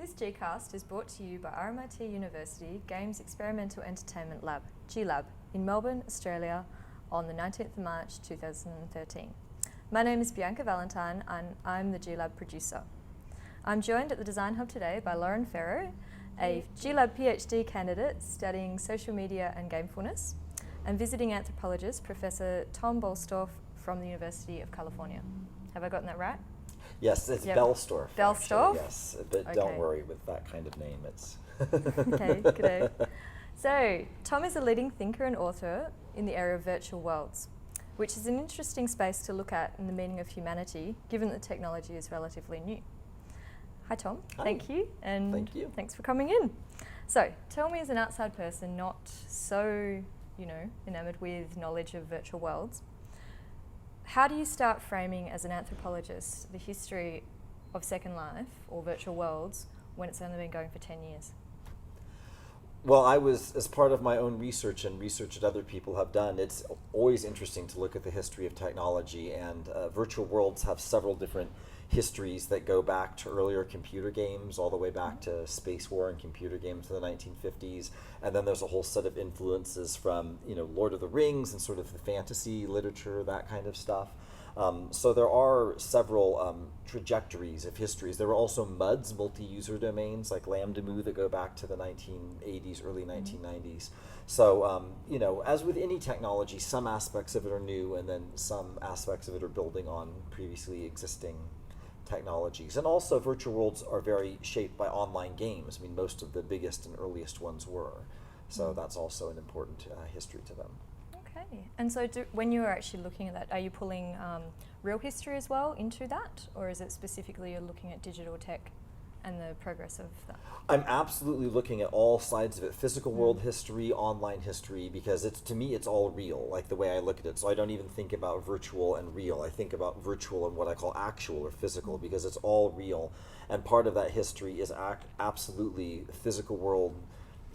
This GEEcast is brought to you by RMIT University Games Experimental Entertainment Lab, GLab, in Melbourne, Australia on the 19th of March 2013. My name is Bianca Valentine and I'm the GLab producer. I'm joined at the Design Hub today by Lauren Ferro, a GLab PhD candidate studying social media and gamefulness, and visiting anthropologist Professor Tom Boellstorff from the University of California. Have I gotten that right? Yes, it's Boellstorff. Boellstorff? Yes, but don't worry with that kind of name. It's Okay, good day. So, Tom is a leading thinker and author in the area of virtual worlds, which is an interesting space to look at in the meaning of humanity, given that technology is relatively new. Hi, Tom. Hi. Thank you, and Thank you. Thanks for coming in. So, tell me, as an outside person, not so, enamored with knowledge of virtual worlds, how do you start framing as an anthropologist the history of Second Life or virtual worlds when it's only been going for 10 years? Well, I was, as part of my own research and research that other people have done, it's always interesting to look at the history of technology, and virtual worlds have several different histories that go back to earlier computer games, all the way back to space war and computer games in the 1950s, and then there's a whole set of influences from Lord of the Rings and sort of the fantasy literature, that kind of stuff. So there are several trajectories of histories. There were also MUDs, multi-user domains, like Lambda Mu, that go back to the 1980s, early 1990s. So, as with any technology, some aspects of it are new, and then some aspects of it are building on previously existing technologies. And also, virtual worlds are very shaped by online games. I mean, most of the biggest and earliest ones were. So that's also an important history to them. Okay, and so when you're actually looking at that, are you pulling real history as well into that, or is it specifically you're looking at digital tech and the progress of that? I'm absolutely looking at all sides of it, physical world history, online history, because to me it's all real, like the way I look at it. So I don't even think about virtual and real. I think about virtual and what I call actual or physical, because it's all real. And part of that history is absolutely physical world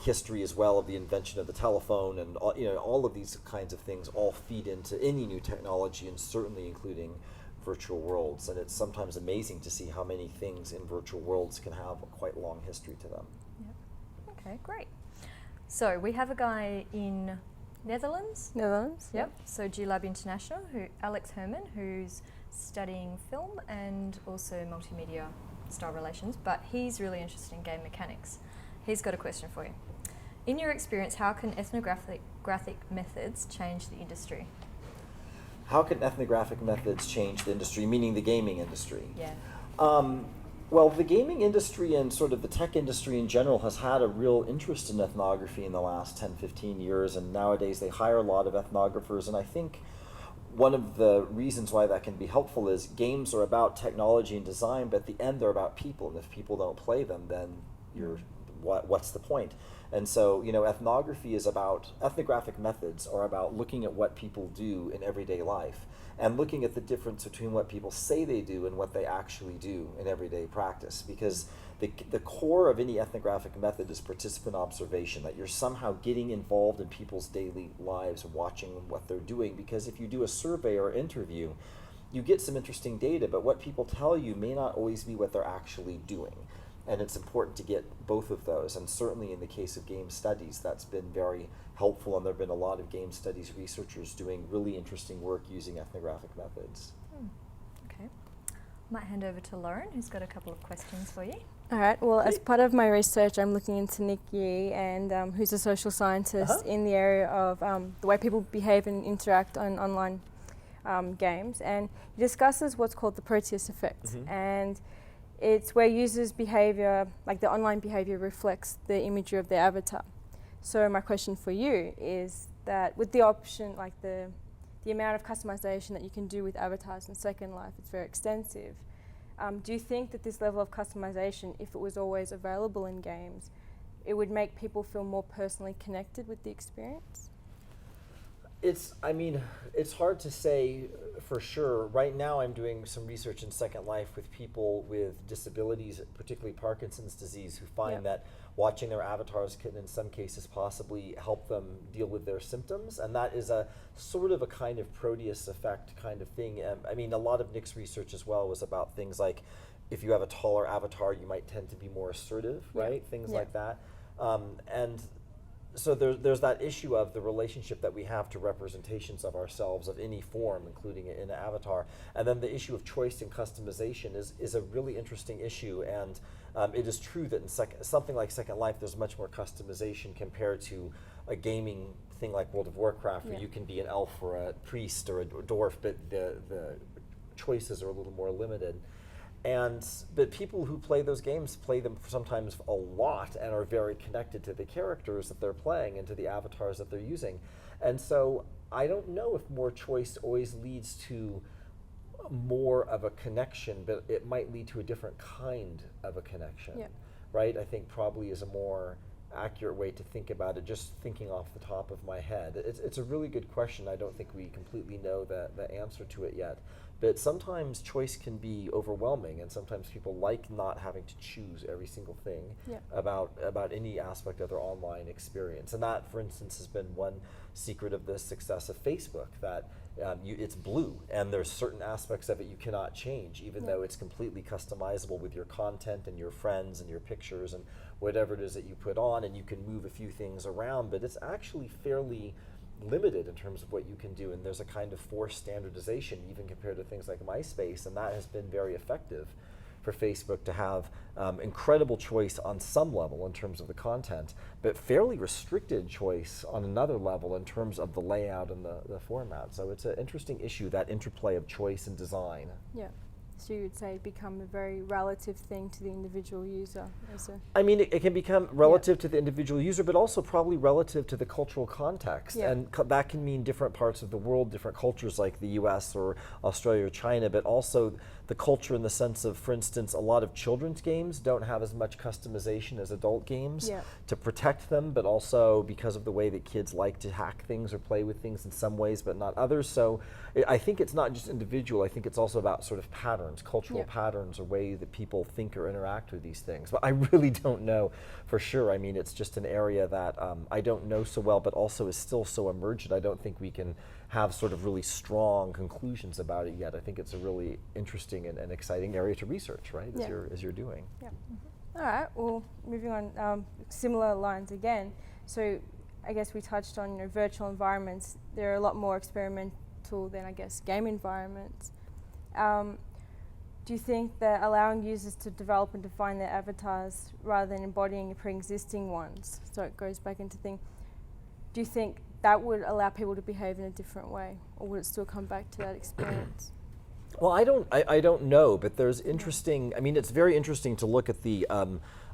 history as well, of the invention of the telephone, and all of these kinds of things all feed into any new technology, and certainly including virtual worlds. And it's sometimes amazing to see how many things in virtual worlds can have a quite long history to them. Yep. Okay, great. So we have a guy in Netherlands. Yep. So GLab International, Alex Herman, who's studying film and also multimedia style relations, but he's really interested in game mechanics. He's got a question for you. In your experience, how can ethnographic methods change the industry? How can ethnographic methods change the industry, meaning the gaming industry? Yeah. Well, the gaming industry and sort of the tech industry in general has had a real interest in ethnography in the last 10, 15 years, and nowadays they hire a lot of ethnographers, and I think one of the reasons why that can be helpful is games are about technology and design, but at the end they're about people, and if people don't play them, then what's the point? And so, ethnographic methods are about looking at what people do in everyday life, and looking at the difference between what people say they do and what they actually do in everyday practice. Because the core of any ethnographic method is participant observation, that you're somehow getting involved in people's daily lives, watching what they're doing. Because if you do a survey or interview, you get some interesting data, but what people tell you may not always be what they're actually doing. And it's important to get both of those, and certainly in the case of game studies, that's been very helpful, and there have been a lot of game studies researchers doing really interesting work using ethnographic methods. Okay. I might hand over to Lauren, who's got a couple of questions for you. All right. Well, as part of my research, I'm looking into Nick Yee, and who's a social scientist in the area of the way people behave and interact on online games, and he discusses what's called the Proteus effect, and it's where users' behavior, like the online behavior, reflects the imagery of their avatar. So my question for you is that with the option, like the amount of customization that you can do with avatars in Second Life, it's very extensive. Do you think that this level of customization, if it was always available in games, it would make people feel more personally connected with the experience? It's hard to say for sure. Right now I'm doing some research in Second Life with people with disabilities, particularly Parkinson's disease, who find that watching their avatars can in some cases possibly help them deal with their symptoms, and that is a sort of a kind of Proteus effect kind of thing. A lot of Nick's research as well was about things like if you have a taller avatar, you might tend to be more assertive, right? Things like that. And so there's that issue of the relationship that we have to representations of ourselves of any form, including in an avatar. And then the issue of choice and customization is a really interesting issue. And it is true that in something like Second Life, there's much more customization compared to a gaming thing like World of Warcraft, where you can be an elf or a priest or a dwarf, but the choices are a little more limited. But people who play those games play them sometimes a lot and are very connected to the characters that they're playing and to the avatars that they're using. And so I don't know if more choice always leads to more of a connection, but it might lead to a different kind of a connection, right? I think probably is a more accurate way to think about it, just thinking off the top of my head. It's a really good question. I don't think we completely know the answer to it yet. But sometimes choice can be overwhelming, and sometimes people like not having to choose every single thing about any aspect of their online experience. And that, for instance, has been one secret of the success of Facebook, that it's blue, and there's certain aspects of it you cannot change, even though it's completely customizable with your content and your friends and your pictures and whatever it is that you put on, and you can move a few things around, but it's actually fairly limited in terms of what you can do, and there's a kind of forced standardization even compared to things like MySpace, and that has been very effective for Facebook to have incredible choice on some level in terms of the content, but fairly restricted choice on another level in terms of the layout and the format. So it's an interesting issue, that interplay of choice and design. Yeah. So you would say it become a very relative thing to the individual user? I mean, it can become relative to the individual user, but also probably relative to the cultural context. And that can mean different parts of the world, different cultures like the US or Australia or China, but also the culture in the sense of, for instance, a lot of children's games don't have as much customization as adult games to protect them, but also because of the way that kids like to hack things or play with things in some ways, but not others. So I think it's not just individual, I think it's also about sort of patterns, cultural patterns, or way that people think or interact with these things. But I really don't know for sure. I mean, it's just an area that I don't know so well, but also is still so emergent. I don't think we can have sort of really strong conclusions about it yet. I think it's a really interesting and exciting area to research, right, as you're doing. All right, well, moving on, similar lines again. So I guess we touched on virtual environments. They're a lot more experimental than, I guess, game environments. Do you think that allowing users to develop and define their avatars rather than embodying pre-existing ones, so it goes back into thing, do you think that would allow people to behave in a different way, or would it still come back to that experience? Well, I don't know, but there's interesting, I mean, it's very interesting to look at the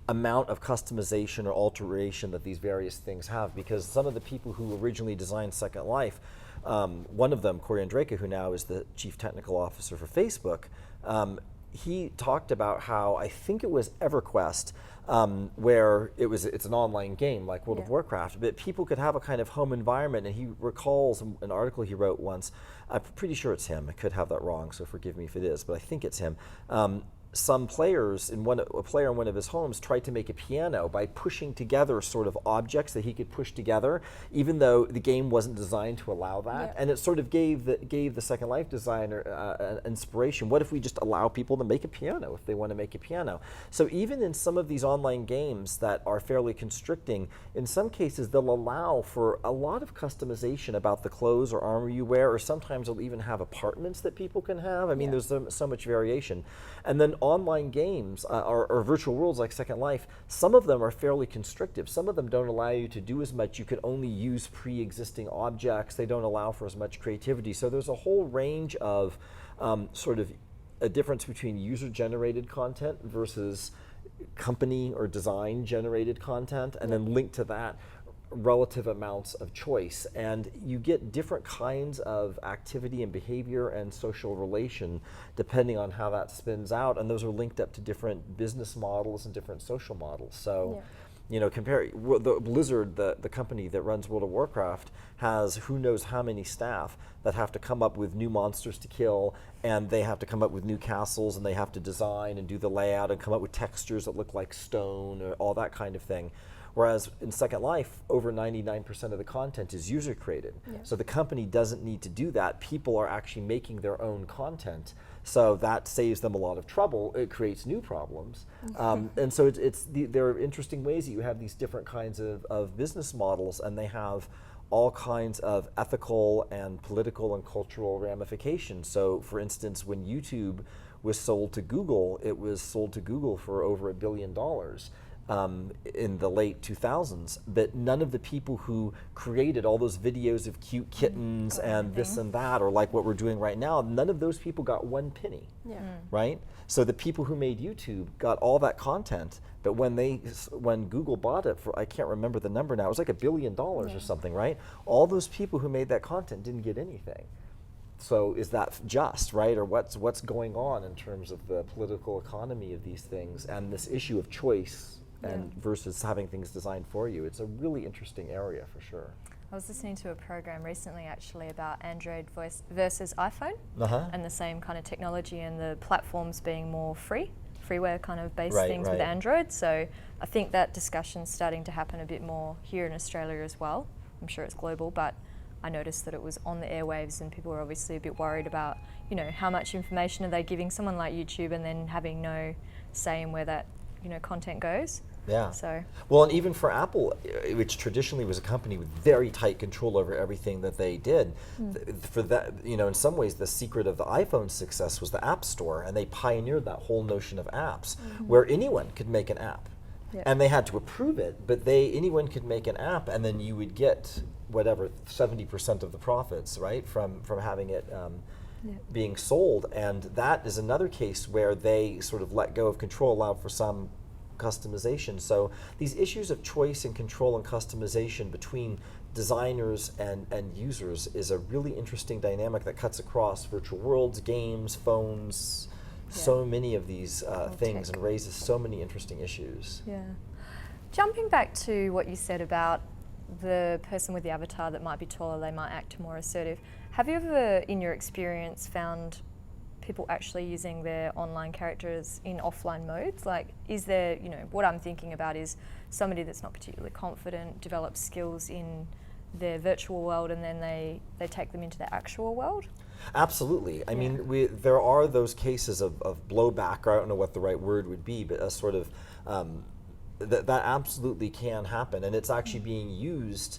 amount of customization or alteration that these various things have, because some of the people who originally designed Second Life, one of them, Corey Andraka, who now is the Chief Technical Officer for Facebook, he talked about how, I think it was EverQuest, where it's an online game like World of Warcraft, but people could have a kind of home environment, and he recalls an article he wrote once, I'm pretty sure it's him, I could have that wrong, so forgive me if it is, but I think it's him. Some players, a player in one of his homes tried to make a piano by pushing together sort of objects that he could push together, even though the game wasn't designed to allow that. And it sort of gave the Second Life designer an inspiration. What if we just allow people to make a piano if they want to make a piano? So even in some of these online games that are fairly constricting, in some cases they'll allow for a lot of customization about the clothes or armor you wear, or sometimes they'll even have apartments that people can have. I mean, there's so much variation. And then online games or virtual worlds like Second Life, some of them are fairly constrictive. Some of them don't allow you to do as much. You can only use pre-existing objects. They don't allow for as much creativity. So there's a whole range of sort of a difference between user-generated content versus company or design-generated content, and then linked to that, relative amounts of choice, and you get different kinds of activity and behavior and social relation depending on how that spins out, and those are linked up to different business models and different social models. So you know, compare the Blizzard, the company that runs World of Warcraft, has who knows how many staff that have to come up with new monsters to kill, and they have to come up with new castles, and they have to design and do the layout and come up with textures that look like stone or all that kind of thing. Whereas in Second Life, over 99% of the content is user-created. So the company doesn't need to do that. People are actually making their own content. So that saves them a lot of trouble. It creates new problems. And so there are interesting ways that you have these different kinds of business models, and they have all kinds of ethical and political and cultural ramifications. So for instance, when YouTube was sold to Google, it was sold to Google for over $1 billion. In the late 2000s, but none of the people who created all those videos of cute kittens and this and that, or like what we're doing right now, none of those people got one penny, right? So the people who made YouTube got all that content, but when Google bought it for, I can't remember the number now, it was like $1 billion or something, right? All those people who made that content didn't get anything. So is that just, right? Or what's going on in terms of the political economy of these things and this issue of choice and versus having things designed for you? It's a really interesting area for sure. I was listening to a program recently actually about Android voice versus iPhone and the same kind of technology and the platforms being more freeware kind of based things with Android. So I think that discussion's starting to happen a bit more here in Australia as well. I'm sure it's global, but I noticed that it was on the airwaves and people were obviously a bit worried about, you know, how much information are they giving someone like YouTube and then having no say in where that, you know, content goes. Yeah. So. Well, and even for Apple, which traditionally was a company with very tight control over everything that they did, for that, you know, in some ways, the secret of the iPhone's success was the App Store, and they pioneered that whole notion of apps, where anyone could make an app, and they had to approve it, but anyone could make an app, and then you would get whatever 70% of the profits, right, from having it. Being sold, and that is another case where they sort of let go of control, allowed for some customization. So these issues of choice and control and customization between designers and users is a really interesting dynamic that cuts across virtual worlds, games, phones, so many of these things, and raises so many interesting issues. Yeah. Jumping back to what you said about the person with the avatar that might be taller, they might act more assertive. Have you ever, in your experience, found people actually using their online characters in offline modes? Like, is there, you know, what I'm thinking about is somebody that's not particularly confident, develops skills in their virtual world, and then they take them into their actual world? Absolutely. I mean, there are those cases of blowback, or I don't know what the right word would be, but a sort of, that absolutely can happen, and it's actually being used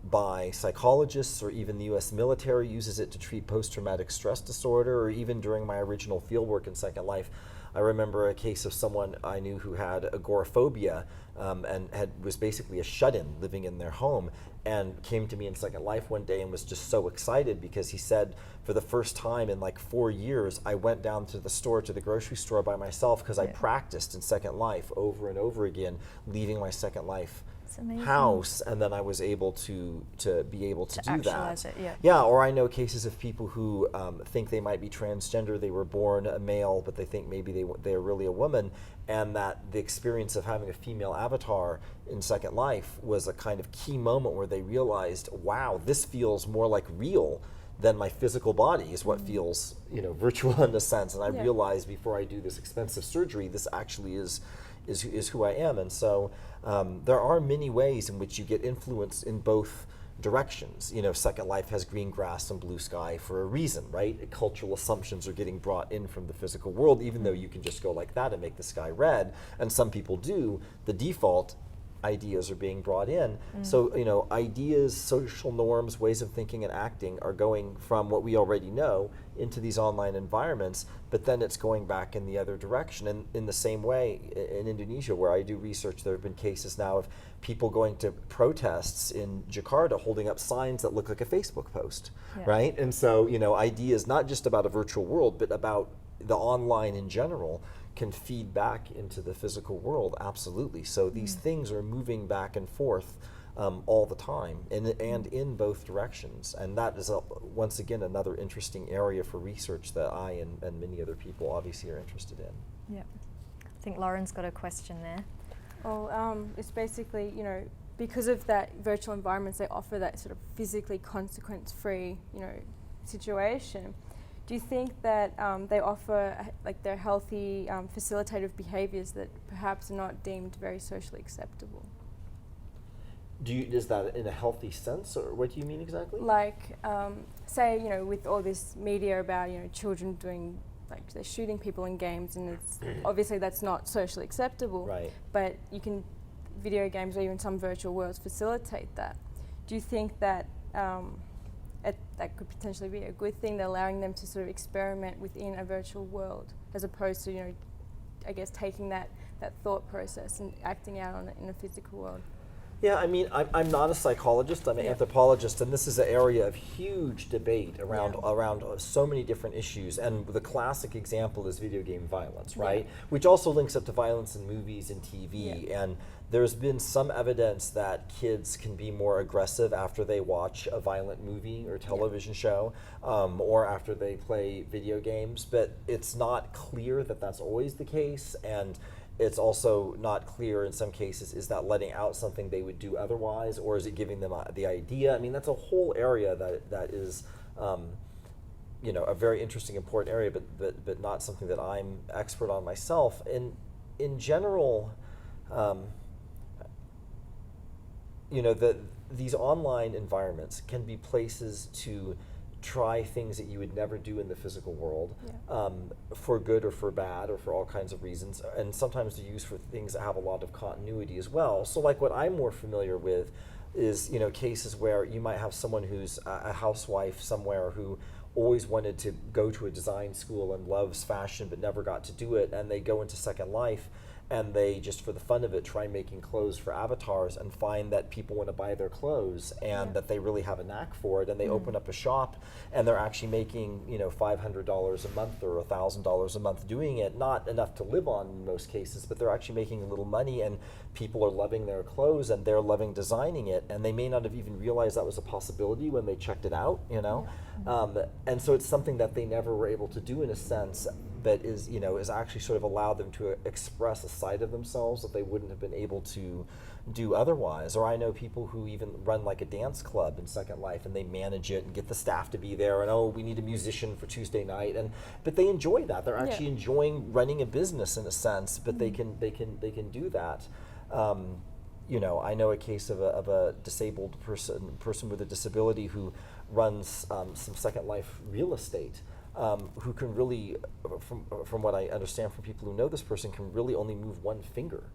by psychologists, or even the US military uses it to treat post-traumatic stress disorder, or even during my original fieldwork in Second Life, I remember a case of someone I knew who had agoraphobia and was basically a shut-in living in their home, and came to me in Second Life one day and was just so excited because he said, for the first time in like 4 years, I went down to the grocery store by myself because I practiced in Second Life over and over again, leaving my Second Life house, and then I was able to be able to do that. Yeah, or I know cases of people who think they might be transgender. They were born a male, but they think maybe they're really a woman, and that the experience of having a female avatar in Second Life was a kind of key moment where they realized, wow, this feels more like real than my physical body is what feels, you know, virtual in a sense. And I realized before I do this expensive surgery, this actually is who I am. And so there are many ways in which you get influence in both directions. You know, Second Life has green grass and blue sky for a reason, right? Cultural assumptions are getting brought in from the physical world, even though you can just go like that and make the sky red, and some people do. The default ideas are being brought in. So, you know, ideas, social norms, ways of thinking and acting are going from what we already know into these online environments, but then it's going back in the other direction. And in the same way, in Indonesia, where I do research, there have been cases now of people going to protests in Jakarta holding up signs that look like a Facebook post, right? And so, you know, ideas not just about a virtual world, but about the online in general can feed back into the physical world, absolutely. So these things are moving back and forth all the time, and in both directions. And that is, once again, another interesting area for research that I and many other people obviously are interested in. Yeah. I think Lauren's got a question there. Well, it's basically, you know, because of that virtual environments, they offer that sort of physically consequence-free, you know, situation. Do you think that they offer like their healthy facilitative behaviours that perhaps are not deemed very socially acceptable? Is that in a healthy sense, or what do you mean exactly? Like, say, you know, with all this media about, you know, children doing like they're shooting people in games, and it's obviously that's not socially acceptable. Right. But video games or even some virtual worlds facilitate that. Do you think that that could potentially be a good thing, that allowing them to sort of experiment within a virtual world, as opposed to, I guess, taking that thought process and acting out on it in a physical world? Yeah, I mean, I'm not a psychologist, I'm an anthropologist, and this is an area of huge debate around so many different issues, and the classic example is video game violence, right? Which also links up to violence in movies and TV, and there's been some evidence that kids can be more aggressive after they watch a violent movie or television show, or after they play video games, but it's not clear that that's always the case, and it's also not clear in some cases, is that letting out something they would do otherwise, or is it giving them the idea? I mean, that's a whole area that is, a very interesting, important area, but not something that I'm expert on myself. In general, these online environments can be places to try things that you would never do in the physical world, for good or for bad or for all kinds of reasons, and sometimes they're used for things that have a lot of continuity as well. So like what I'm more familiar with is cases where you might have someone who's a housewife somewhere who always wanted to go to a design school and loves fashion but never got to do it, and they go into Second Life and they just, for the fun of it, try making clothes for avatars and find that people want to buy their clothes, and that they really have a knack for it, and they open up a shop and they're actually making $500 a month or $1,000 a month doing it. Not enough to live on in most cases, but they're actually making a little money, and people are loving their clothes and they're loving designing it, and they may not have even realized that was a possibility when they checked it out, and so it's something that they never were able to do, in a sense, that is actually sort of allowed them to express a side of themselves that they wouldn't have been able to do otherwise. Or I know people who even run like a dance club in Second Life, and they manage it and get the staff to be there, and we need a musician for Tuesday night, but they enjoy that. They're actually enjoying running a business in a sense, but they can do that. I know a case of a disabled person with a disability who runs some Second Life real estate. Who can really, from what I understand from people who know this person, can really only move one finger.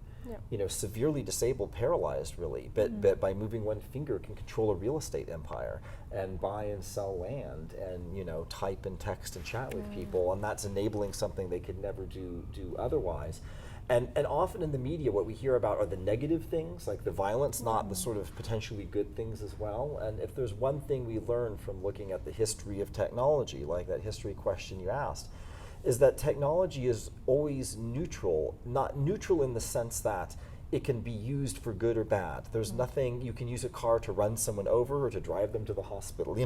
Severely disabled, paralyzed really, but by moving one finger can control a real estate empire and buy and sell land and type and text and chat with people, and that's enabling something they could never do otherwise. And often in the media, what we hear about are the negative things, like the violence, not the sort of potentially good things as well. And if there's one thing we learn from looking at the history of technology, like that history question you asked, is that technology is always neutral, not neutral in the sense that it can be used for good or bad. There's nothing, you can use a car to run someone over or to drive them to the hospital,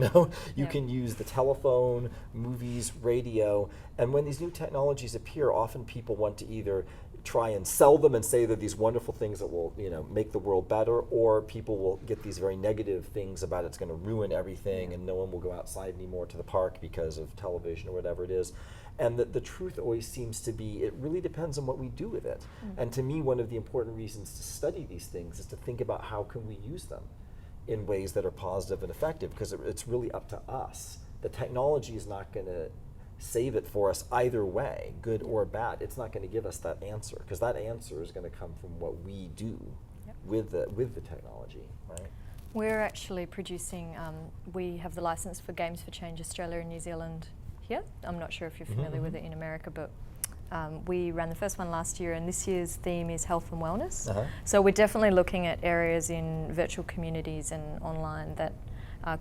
You can use the telephone, movies, radio, and when these new technologies appear, often people want to either try and sell them and say they're these wonderful things that will make the world better, or people will get these very negative things about it's going to ruin everything and no one will go outside anymore to the park because of television or whatever it is. And the truth always seems to be, it really depends on what we do with it. And to me, one of the important reasons to study these things is to think about how can we use them in ways that are positive and effective, because it's really up to us. The technology is not going to save it for us either way, good or bad. It's not going to give us that answer, because that answer is going to come from what we do with the technology, right? We're actually producing, we have the license for Games for Change Australia and New Zealand here. I'm not sure if you're familiar with it in America, but we ran the first one last year, and this year's theme is health and wellness. So we're definitely looking at areas in virtual communities and online that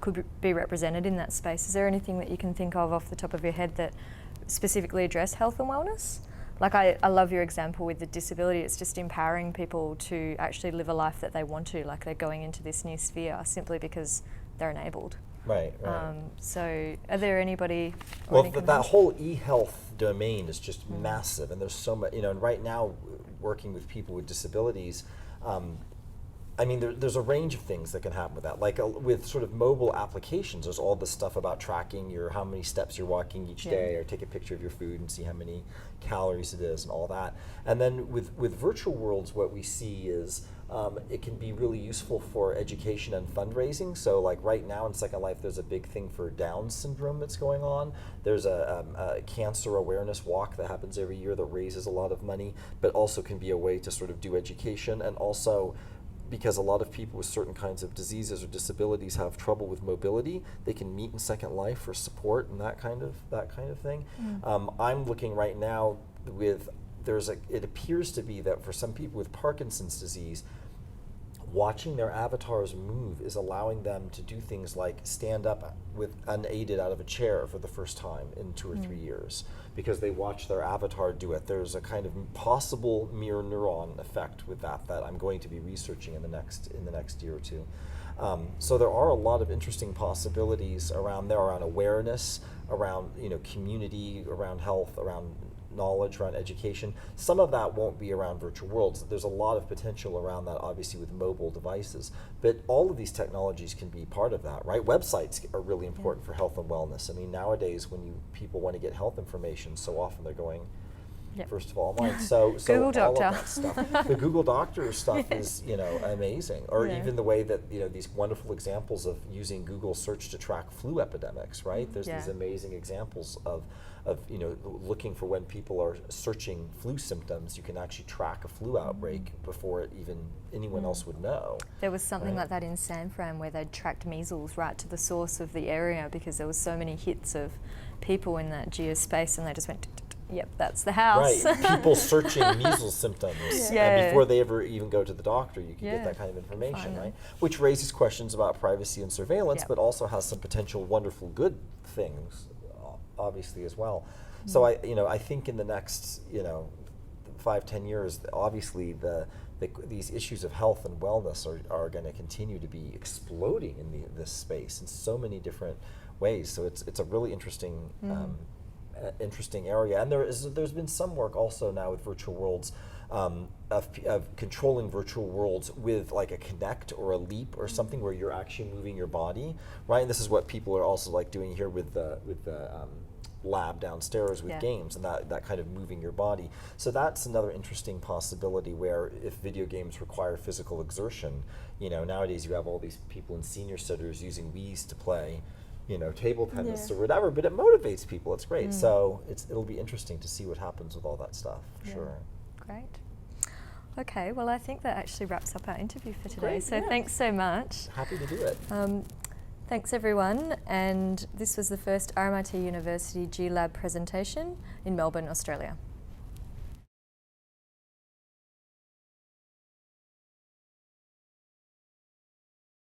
could be represented in that space. Is there anything that you can think of off the top of your head that specifically address health and wellness? Like I love your example with the disability. It's just empowering people to actually live a life that they want to, like they're going into this new sphere simply because they're enabled. Right. So are there anybody? Well, that whole e-health domain is just massive, and there's so much, and right now working with people with disabilities, there's a range of things that can happen with that. Like with sort of mobile applications, there's all this stuff about tracking how many steps you're walking each day, or take a picture of your food and see how many calories it is and all that. And then with virtual worlds, what we see is It can be really useful for education and fundraising. So like right now in Second Life, there's a big thing for Down syndrome that's going on. There's a cancer awareness walk that happens every year that raises a lot of money, but also can be a way to sort of do education, and also because a lot of people with certain kinds of diseases or disabilities have trouble with mobility, they can meet in Second Life for support and that kind of thing. I'm looking right now with it appears to be that for some people with Parkinson's disease, watching their avatars move is allowing them to do things like stand up with unaided out of a chair for the first time in 2 or 3 years, because they watch their avatar do it. There's a kind of possible mirror neuron effect with that I'm going to be researching in the next year or two. So there are a lot of interesting possibilities around there, around awareness, around community, around health, around knowledge, around education. Some of that won't be around virtual worlds. There's a lot of potential around that, obviously, with mobile devices. But all of these technologies can be part of that, right? Websites are really important for health and wellness. I mean, nowadays, when people want to get health information, so often they're going, first of all, online. So Google all Doctor. of that stuff. The Google Doctor stuff is, amazing. Or even the way that, these wonderful examples of using Google search to track flu epidemics, right? There's these amazing examples of looking for when people are searching flu symptoms. You can actually track a flu outbreak before anyone else would know. There was something like that in San Fran where they'd tracked measles right to the source of the area because there was so many hits of people in that geospace, and they just went, yep, that's the house. Right, people searching measles symptoms. And before they ever even go to the doctor, you can get that kind of information, right? Which raises questions about privacy and surveillance, but also has some potential wonderful good things, obviously, as well. So I think in the next 5-10 years, obviously these issues of health and wellness are going to continue to be exploding in this space in so many different ways. So it's a really interesting interesting area, and there's been some work also now with virtual worlds of controlling virtual worlds with like a Kinect or a Leap or something where you're actually moving your body, right? And this is what people are also like doing here with the lab downstairs with games and that kind of moving your body. So that's another interesting possibility where if video games require physical exertion, nowadays you have all these people in senior centers using Wii's to play table tennis or whatever, but it motivates people. It's great. So it'll be interesting to see what happens with all that stuff. Sure. Great. Okay, well, I think that actually wraps up our interview for today. Great, so thanks so much. Happy to do it. Thanks everyone, and this was the first RMIT University GLab presentation in Melbourne, Australia.